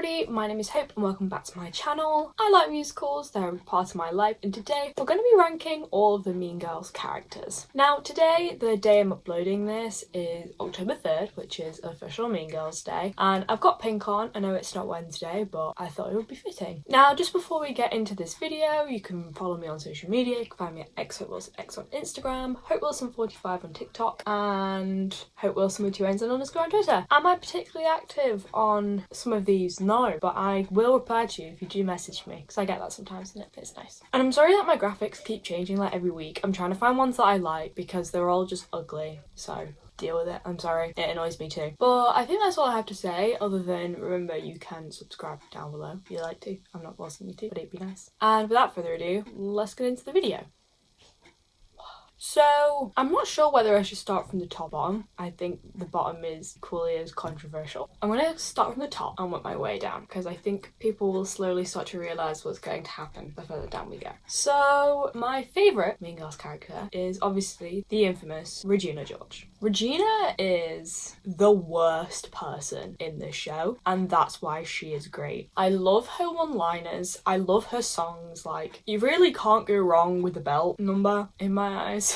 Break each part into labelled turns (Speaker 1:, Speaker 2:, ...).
Speaker 1: everybody, my name is Hope and welcome back to my channel. I like musicals, they're a part of my life, and today we're going to be ranking all of the Mean Girls characters. Now today, the day I'm uploading this is October 3rd, which is official Mean Girls Day, and I've got pink on. I know it's not Wednesday, but I thought it would be fitting. Now just before we get into this video, you can follow me on social media. You can find me at XHopeWilsonX on Instagram, HopeWilson45 on TikTok, and HopeWilson with 2 N's and underscore on Twitter. Am I particularly active on some of these? No, but I will reply to you if you do message me, because I get that sometimes and it's nice. And I'm sorry that my graphics keep changing like every week. I'm trying to find ones that I like because they're all just ugly, so deal with it. I'm sorry, it annoys me too. But I think that's all I have to say, other than remember you can subscribe down below if you like to. I'm not forcing you to, but it'd be nice. And without further ado, let's get into the video. So, I'm not sure whether I should start from the top on. I think the bottom is equally as controversial. I'm going to start from the top and work my way down, because I think people will slowly start to realise what's going to happen the further down we go. So, my favourite Mean Girls character is obviously the infamous Regina George. Regina is the worst person in this show, and that's why she is great. I love her one-liners, I love her songs. Like, you really can't go wrong with the belt number in my eyes.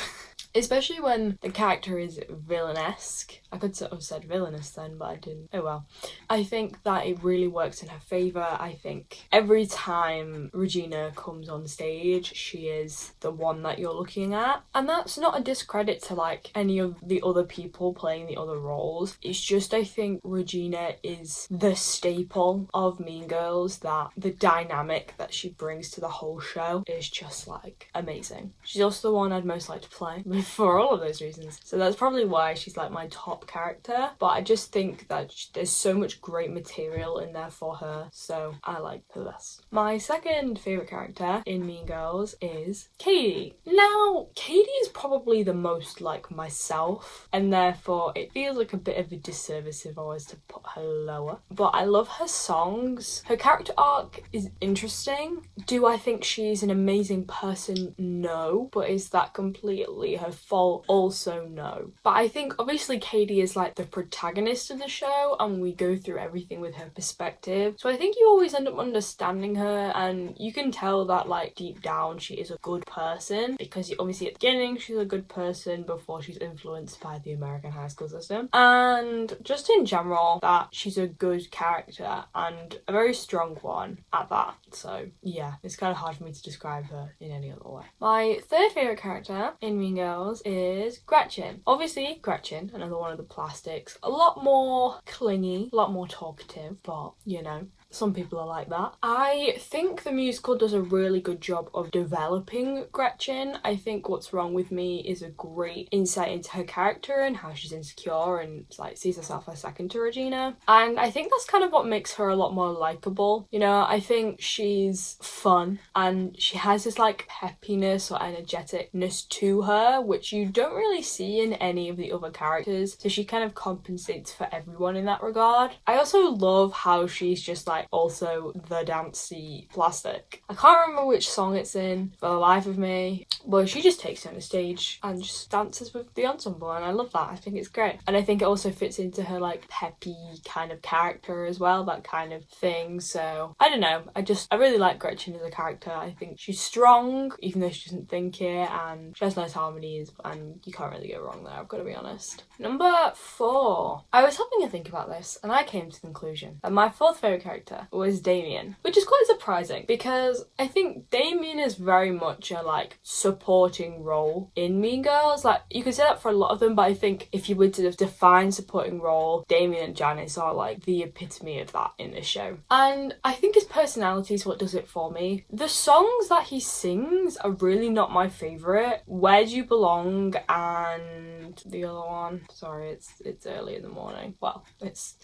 Speaker 1: Especially when the character is villainesque. I could sort of said villainous then, but I didn't. Oh well. I think that it really works in her favour. I think every time Regina comes on stage, she is the one that you're looking at. And that's not a discredit to like any of the other people playing the other roles. It's just I think Regina is the staple of Mean Girls, that the dynamic that she brings to the whole show is just like amazing. She's also the one I'd most like to play for all of those reasons. So that's probably why she's like my top character, but I just think that there's so much great material in there for her, so I like her best. My second favourite character in Mean Girls is Katie. Now, Katie is probably the most like myself, and therefore it feels like a bit of a disservice if I was to put her lower. But I love her songs. Her character arc is interesting. Do I think she's an amazing person? No. But is that completely her fault? Also no. But I think obviously Katie is like the protagonist of the show and we go through everything with her perspective, so I think you always end up understanding her, and you can tell that like deep down she is a good person, because obviously at the beginning she's a good person before she's influenced by the American high school system, and just in general that she's a good character and a very strong one at that. So yeah, it's kind of hard for me to describe her in any other way. My third favourite character in Mean Girls is Gretchen. Obviously Gretchen, another one of the plastics, a lot more clingy, a lot more talkative, but you know, some people are like that. I think the musical does a really good job of developing Gretchen. I think What's Wrong With Me is a great insight into her character and how she's insecure and like sees herself as second to Regina. And I think that's kind of what makes her a lot more likeable. You know, I think she's fun and she has this like peppiness or energeticness to her, which you don't really see in any of the other characters. So she kind of compensates for everyone in that regard. I also love how she's just like also the dancey plastic. I can't remember which song it's in for the life of me, but she just takes it on the stage and just dances with the ensemble, and I love that. I think it's great, and I think it also fits into her like peppy kind of character as well, that kind of thing. So I don't know, I really like Gretchen as a character. I think she's strong even though she doesn't think it, and she has nice harmonies, and you can't really go wrong there, I've got to be honest. Number 4. I was having a think about this and I came to the conclusion that my fourth favourite character was Damien, which is quite surprising because I think Damien is very much a like supporting role in Mean Girls. Like you could say that for a lot of them, but I think if you were to define supporting role, Damien and Janice are like the epitome of that in this show. And I think his personality is what does it for me. The songs that he sings are really not my favourite. Where Do You Belong and the other one, sorry, it's early in the morning. Well, it's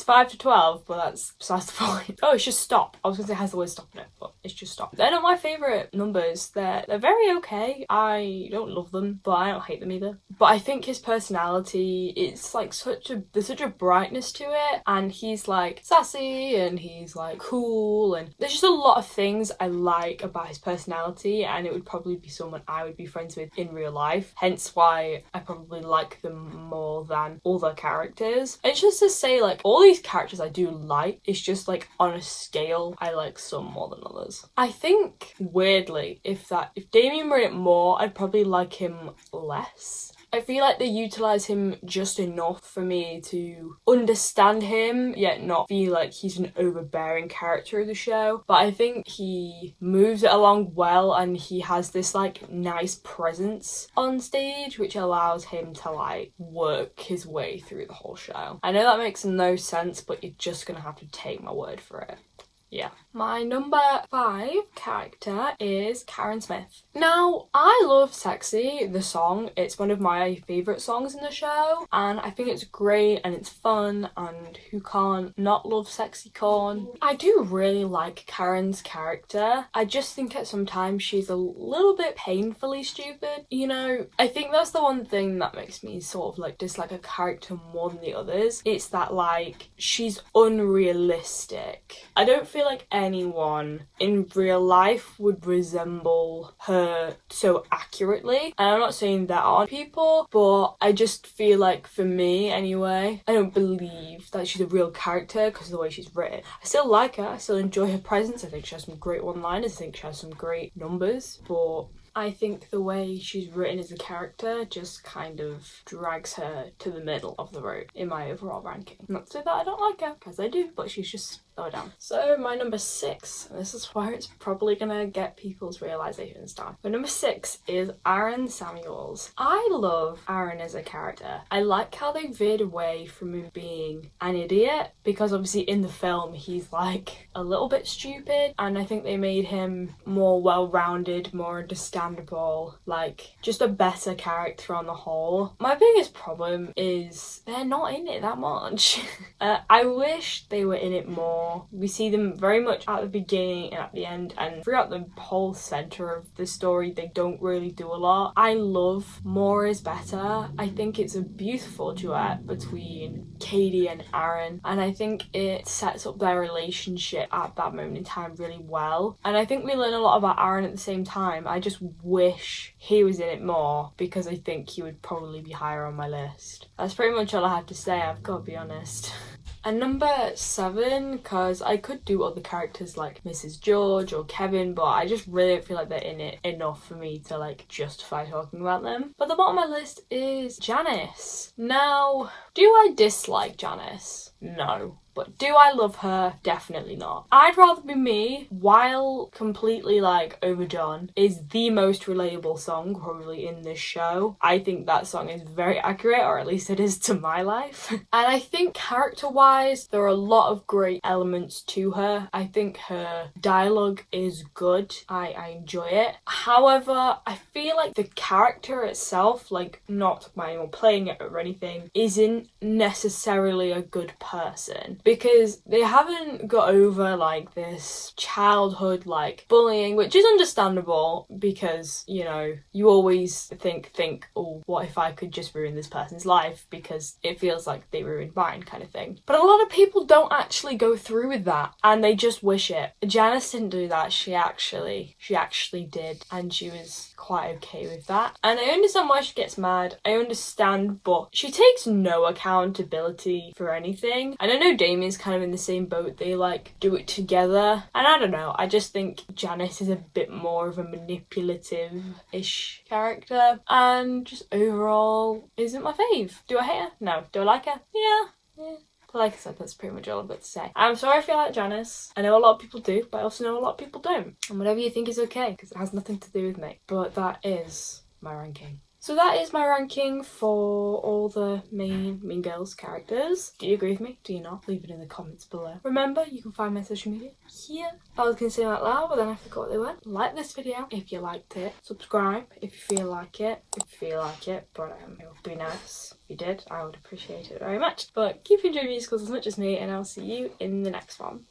Speaker 1: 5 to 12, but that's besides the point. Oh, it's just Stop. I was gonna say it has the word stop in it, but it's just Stop. They're not my favourite numbers. They're very okay. I don't love them, but I don't hate them either. But I think his personality, it's like there's such a brightness to it, and he's like sassy and he's like cool, and there's just a lot of things I like about his personality, and it would probably be someone I would be friends with in real life. Hence why I probably probably like them more than other characters. It's just to say, like, all these characters I do like, it's just like on a scale I like some more than others. I think weirdly, if Damien were in it more, I'd probably like him less. I feel like they utilise him just enough for me to understand him, yet not feel like he's an overbearing character of the show. But I think he moves it along well, and he has this like nice presence on stage which allows him to like work his way through the whole show. I know that makes no sense, but you're just gonna have to take my word for it. Yeah. My number 5 character is Karen Smith. Now, I love Sexy, the song. It's one of my favourite songs in the show, and I think it's great and it's fun, and who can't not love sexy corn? I do really like Karen's character. I just think at sometimes she's a little bit painfully stupid. You know, I think that's the one thing that makes me sort of like dislike a character more than the others. It's that like she's unrealistic. I don't feel like anyone in real life would resemble her so accurately. And I'm not saying there aren't people, but I just feel like, for me anyway, I don't believe that she's a real character because of the way she's written. I still like her, I still enjoy her presence, I think she has some great one-liners, I think she has some great numbers, but I think the way she's written as a character just kind of drags her to the middle of the road in my overall ranking. Not to say that I don't like her, because I do, but she's just lower down. So my number 6, this is where it's probably gonna get people's realizations down. But number 6 is Aaron Samuels. I love Aaron as a character. I like how they veered away from him being an idiot, because obviously in the film he's like a little bit stupid, and I think they made him more well-rounded, more understandable, like just a better character on the whole. My biggest problem is they're not in it that much. I wish they were in it more. We see them very much at the beginning and at the end, and throughout the whole centre of the story they don't really do a lot. I love More is Better. I think it's a beautiful duet between Katie and Aaron, and I think it sets up their relationship at that moment in time really well. And I think we learn a lot about Aaron at the same time. I just wish he was in it more, because I think he would probably be higher on my list. That's pretty much all I have to say, I've got to be honest. And number 7, because I could do other characters like Mrs. George or Kevin, but I just really don't feel like they're in it enough for me to like justify talking about them. But the bottom of my list is Janice. Now, do I dislike Janice? No. But do I love her? Definitely not. I'd Rather Be Me, while completely like overdone, is the most relatable song probably in this show. I think that song is very accurate, or at least it is to my life. And I think character-wise, there are a lot of great elements to her. I think her dialogue is good. I enjoy it. However, I feel like the character itself, like not my anyone playing it or anything, isn't necessarily a good person. Because they haven't got over like this childhood like bullying, which is understandable because, you know, you always think, oh, what if I could just ruin this person's life because it feels like they ruined mine, kind of thing. But a lot of people don't actually go through with that, and they just wish it. Janice didn't do that. She actually did, and she was quite okay with that. And I understand why she gets mad. I understand, but she takes no accountability for anything. And I know Damien's kind of in the same boat. They like do it together, and I don't know, I just think Janice is a bit more of a manipulative-ish character, and just overall isn't my fave. Do I hate her? No. Do I like her? Yeah. But like I said, that's pretty much all I've got to say. I'm sorry if you like Janice. I know a lot of people do, but I also know a lot of people don't. And whatever you think is okay, because it has nothing to do with me. But that is my ranking. So that is my ranking for all the main Mean Girls characters. Do you agree with me? Do you not? Leave it in the comments below. Remember, you can find my social media here. I was going to say them out loud, but then I forgot what they were. Like this video if you liked it. Subscribe if you feel like it. But it would be nice if you did. I would appreciate it very much. But keep enjoying musicals as much as me, and I'll see you in the next one.